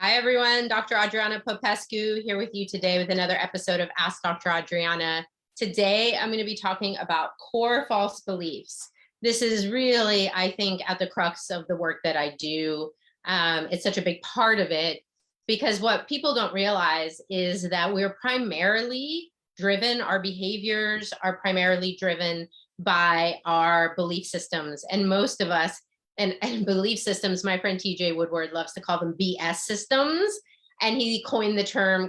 Hi, everyone. Dr. Adriana Popescu here with you today with another episode of Ask Dr. Adriana. Today, I'm going to be talking about core false beliefs. This is really, I think, at the crux of the work that I do. It's such a big part of it because what people don't realize is that we're primarily driven, our behaviors are primarily driven by our belief systems. And most of us, and belief systems, my friend TJ Woodward loves to call them BS systems. And he coined the term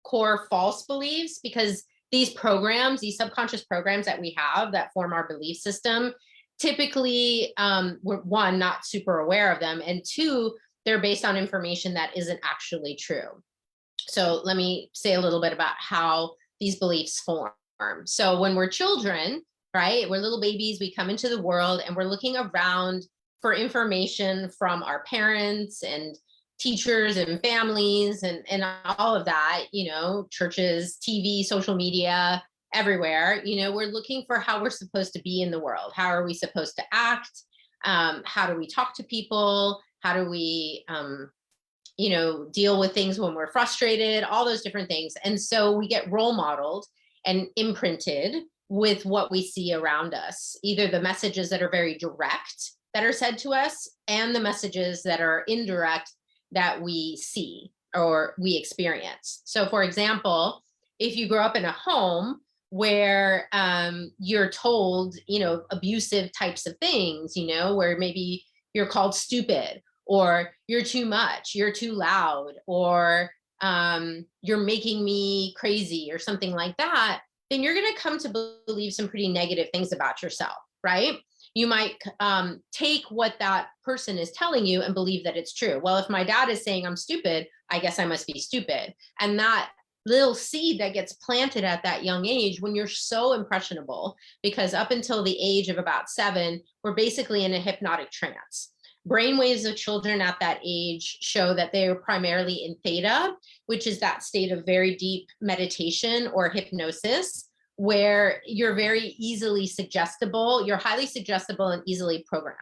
core false beliefs because these programs, these subconscious programs that we have that form our belief system, typically, we're one, not super aware of them, and two, they're based on information that isn't actually true. So let me say a little bit about how these beliefs form. So when we're children, right, we're little babies, we come into the world and we're looking around for information from our parents and teachers and families and all of that, churches, TV, social media, everywhere. We're looking for how we're supposed to be in the world. How are we supposed to act? How do we talk to people? How do we, deal with things when we're frustrated? All those different things. And so we get role modeled and imprinted with what we see around us, either the messages that are very direct that are said to us and the messages that are indirect that we see or we experience. So for example, if you grow up in a home where you're told, abusive types of things, where maybe you're called stupid or you're too much, you're too loud, or you're making me crazy or something like that, then you're going to come to believe some pretty negative things about yourself, right? You might take what that person is telling you and believe that it's true. Well, if my dad is saying I'm stupid, I guess I must be stupid. And that little seed that gets planted at that young age when you're so impressionable, because up until the age of about 7, we're basically in a hypnotic trance. Brainwaves of children at that age show that they are primarily in theta, which is that state of very deep meditation or hypnosis, where you're very easily suggestible, you're highly suggestible and easily programmed.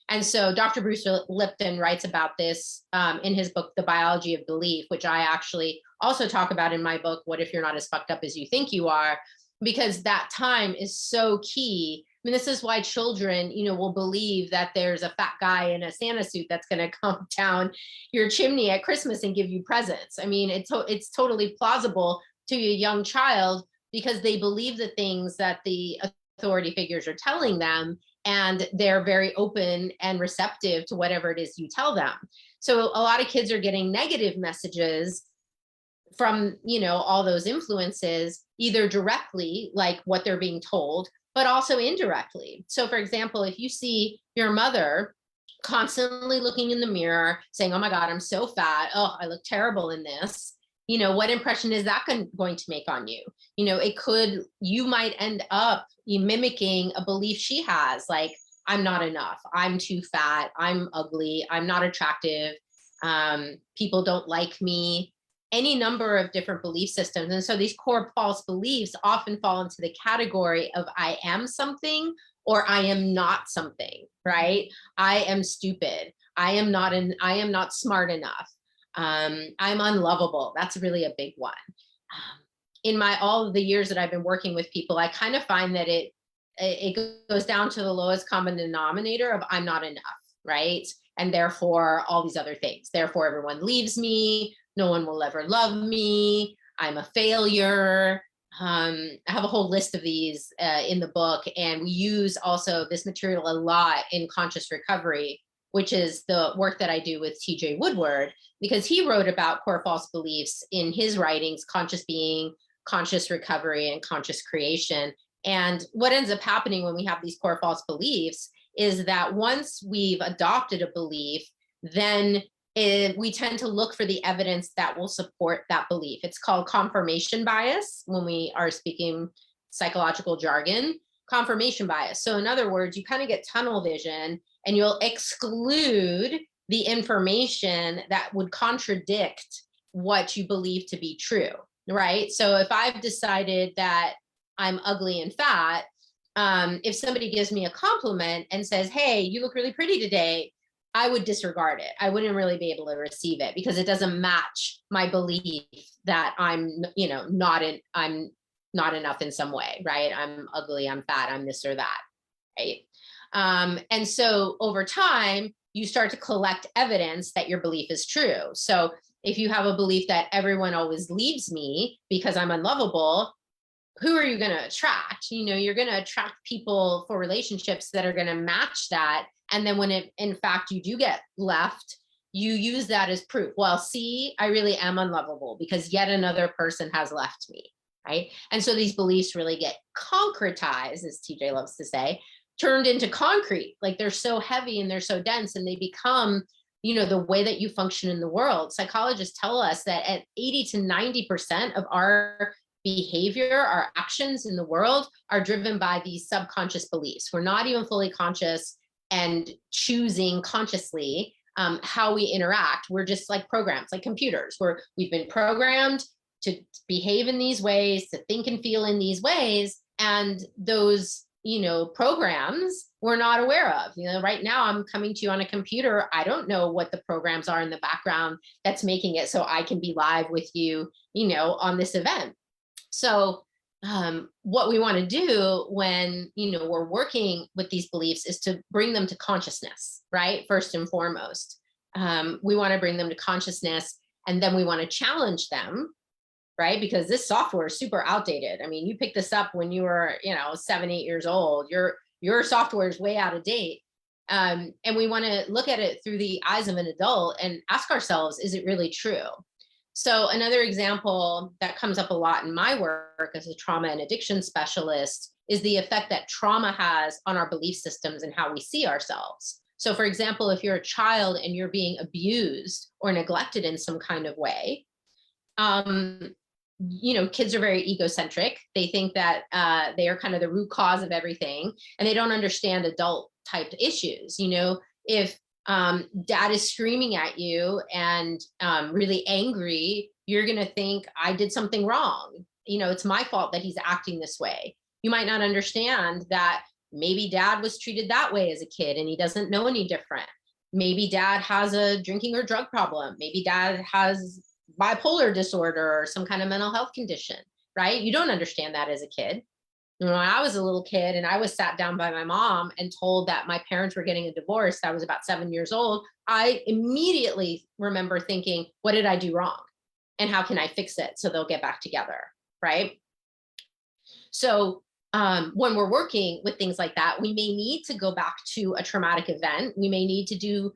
And so Dr. Bruce Lipton writes about this in his book, The Biology of Belief, which I actually also talk about in my book, What If You're Not as Fucked Up as You Think You Are? Because that time is so key. I mean, this is why children, will believe that there's a fat guy in a Santa suit that's going to come down your chimney at Christmas and give you presents. I mean, it's totally plausible to a young child because they believe the things that the authority figures are telling them, and they're very open and receptive to whatever it is you tell them. So a lot of kids are getting negative messages from, all those influences, either directly, like what they're being told, but also indirectly. So for example, if you see your mother constantly looking in the mirror saying, oh my God, I'm so fat. Oh, I look terrible in this. What impression is that going to make on you? You might end up mimicking a belief she has, like, I'm not enough, I'm too fat, I'm ugly, I'm not attractive, people don't like me, any number of different belief systems. And so these core false beliefs often fall into the category of I am something or I am not something, right? I am stupid. I am not smart enough. I'm unlovable. That's really a big one. In all of the years that I've been working with people, I kind of find that it goes down to the lowest common denominator of I'm not enough, right? And therefore all these other things. Therefore everyone leaves me. No one will ever love me. I'm a failure. I have a whole list of these in the book, and we use also this material a lot in conscious recovery, which is the work that I do with TJ Woodward, because he wrote about core false beliefs in his writings, Conscious Being, Conscious Recovery, and Conscious Creation. And what ends up happening when we have these core false beliefs is that once we've adopted a belief, then we tend to look for the evidence that will support that belief. It's called confirmation bias when we are speaking psychological jargon, confirmation bias. So in other words, you kind of get tunnel vision and you'll exclude the information that would contradict what you believe to be true, right? So if I've decided that I'm ugly and fat, if somebody gives me a compliment and says, hey, you look really pretty today, I would disregard it. I wouldn't really be able to receive it because it doesn't match my belief that I'm not enough in some way, right? I'm ugly, I'm fat, I'm this or that, right? And so over time, you start to collect evidence that your belief is true. So if you have a belief that everyone always leaves me because I'm unlovable, who are you going to attract? You're going to attract people for relationships that are going to match that. And then when in fact you do get left, you use that as proof. Well, see, I really am unlovable because yet another person has left me, right? And so these beliefs really get concretized, as TJ loves to say, turned into concrete. Like they're so heavy and they're so dense, and they become, the way that you function in the world. Psychologists tell us that at 80 to 90% of our behavior, our actions in the world are driven by these subconscious beliefs. We're not even fully conscious and choosing consciously how we interact. We're just like programs, like computers, where we've been programmed to behave in these ways, to think and feel in these ways. And those, programs we're not aware of. Right now I'm coming to you on a computer. I don't know what the programs are in the background that's making it so I can be live with you, on this event. So what we want to do when, we're working with these beliefs is to bring them to consciousness, right? First and foremost, we want to bring them to consciousness, and then we want to challenge them, right? Because this software is super outdated. I mean, you picked this up when you were, 7, 8 years old. Your software is way out of date. And we want to look at it through the eyes of an adult and ask ourselves, is it really true? So another example that comes up a lot in my work as a trauma and addiction specialist is the effect that trauma has on our belief systems and how we see ourselves. So for example, if you're a child and you're being abused or neglected in some kind of way, kids are very egocentric. They think that they are kind of the root cause of everything, and they don't understand adult type issues. If dad is screaming at you and really angry, you're going to think, I did something wrong. It's my fault that he's acting this way. You might not understand that maybe dad was treated that way as a kid and he doesn't know any different. Maybe dad has a drinking or drug problem. Maybe dad has bipolar disorder or some kind of mental health condition, right? You don't understand that as a kid. When I was a little kid and I was sat down by my mom and told that my parents were getting a divorce, I was about 7 years old. I immediately remember thinking, what did I do wrong? And how can I fix it so they'll get back together, right? So when we're working with things like that, we may need to go back to a traumatic event. We may need to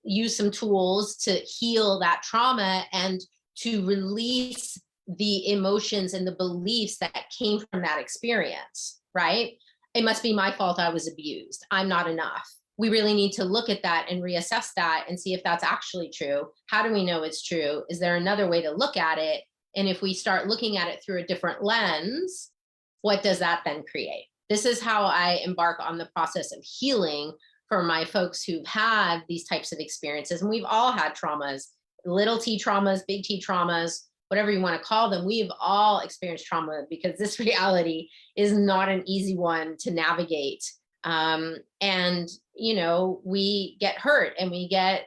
use some tools to heal that trauma and to release the emotions and the beliefs that came from that experience, right? It must be my fault I was abused. I'm not enough. We really need to look at that and reassess that and see if that's actually true. How do we know it's true? Is there another way to look at it? And if we start looking at it through a different lens, what does that then create? This is how I embark on the process of healing for my folks who've had these types of experiences. And we've all had traumas, little t traumas, big T traumas, whatever you want to call them. We've all experienced trauma because this reality is not an easy one to navigate. And, we get hurt and we get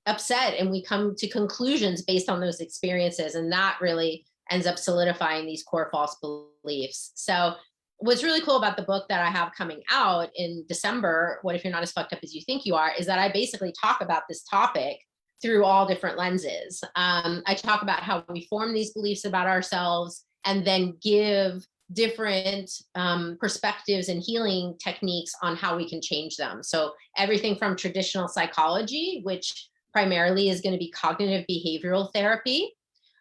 upset and we come to conclusions based on those experiences. And that really ends up solidifying these core false beliefs. So what's really cool about the book that I have coming out in December, What If You're Not As Fucked Up As You Think You Are, is that I basically talk about this topic through all different lenses. I talk about how we form these beliefs about ourselves and then give different perspectives and healing techniques on how we can change them. So everything from traditional psychology, which primarily is going to be cognitive behavioral therapy,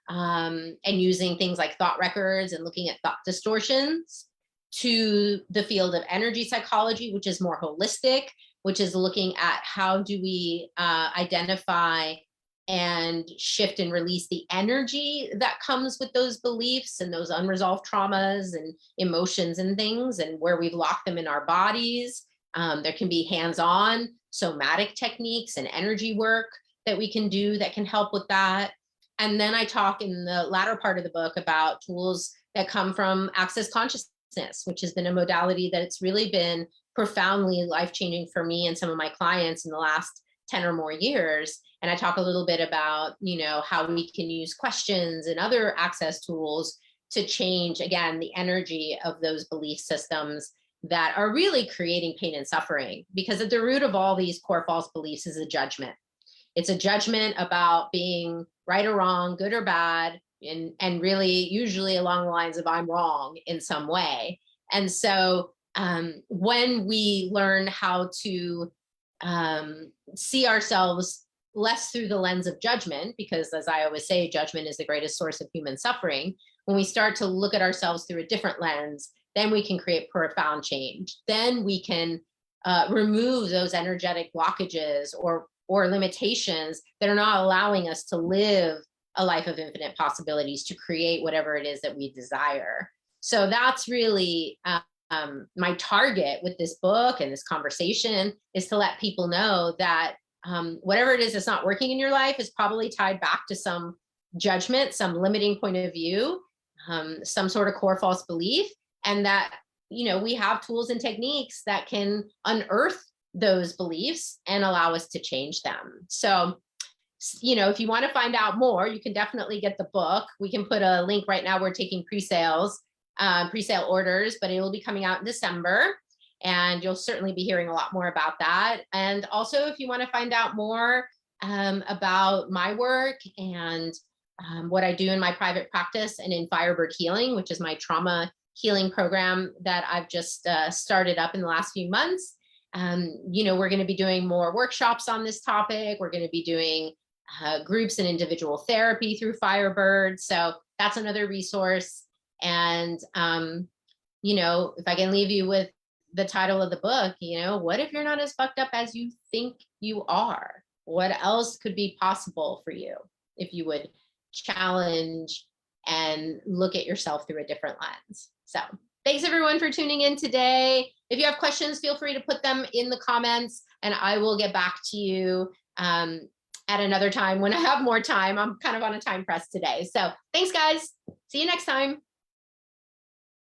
and using things like thought records and looking at thought distortions, to the field of energy psychology, which is more holistic, which is looking at how do we identify and shift and release the energy that comes with those beliefs and those unresolved traumas and emotions and things, and where we've locked them in our bodies. There can be hands-on somatic techniques and energy work that we can do that can help with that. And then I talk in the latter part of the book about tools that come from access consciousness, which has been a modality that it's really been profoundly life-changing for me and some of my clients in the last 10 or more years. And I talk a little bit about, how we can use questions and other access tools to change, again, the energy of those belief systems that are really creating pain and suffering. Because at the root of all these core false beliefs is a judgment. It's a judgment about being right or wrong, good or bad, and really usually along the lines of I'm wrong in some way. And so when we learn how to see ourselves less through the lens of judgment, because as I always say, judgment is the greatest source of human suffering. When we start to look at ourselves through a different lens, then we can create profound change. Then we can remove those energetic blockages or limitations that are not allowing us to live a life of infinite possibilities, to create whatever it is that we desire. So that's really my target with this book and this conversation, is to let people know that whatever it is that's not working in your life is probably tied back to some judgment, some limiting point of view, some sort of core false belief, and that, we have tools and techniques that can unearth those beliefs and allow us to change them. So, if you want to find out more, you can definitely get the book. We can put a link right now. We're taking pre-sale orders, but it will be coming out in December. And you'll certainly be hearing a lot more about that. And also, if you want to find out more about my work and what I do in my private practice and in Firebird Healing, which is my trauma healing program that I've just started up in the last few months, we're going to be doing more workshops on this topic. We're going to be doing groups and individual therapy through Firebird. So that's another resource. And, if I can leave you with the title of the book, what if you're not as fucked up as you think you are? What else could be possible for you if you would challenge and look at yourself through a different lens? So thanks everyone for tuning in today. If you have questions, feel free to put them in the comments and I will get back to you at another time when I have more time. I'm kind of on a time press today. So thanks guys. See you next time.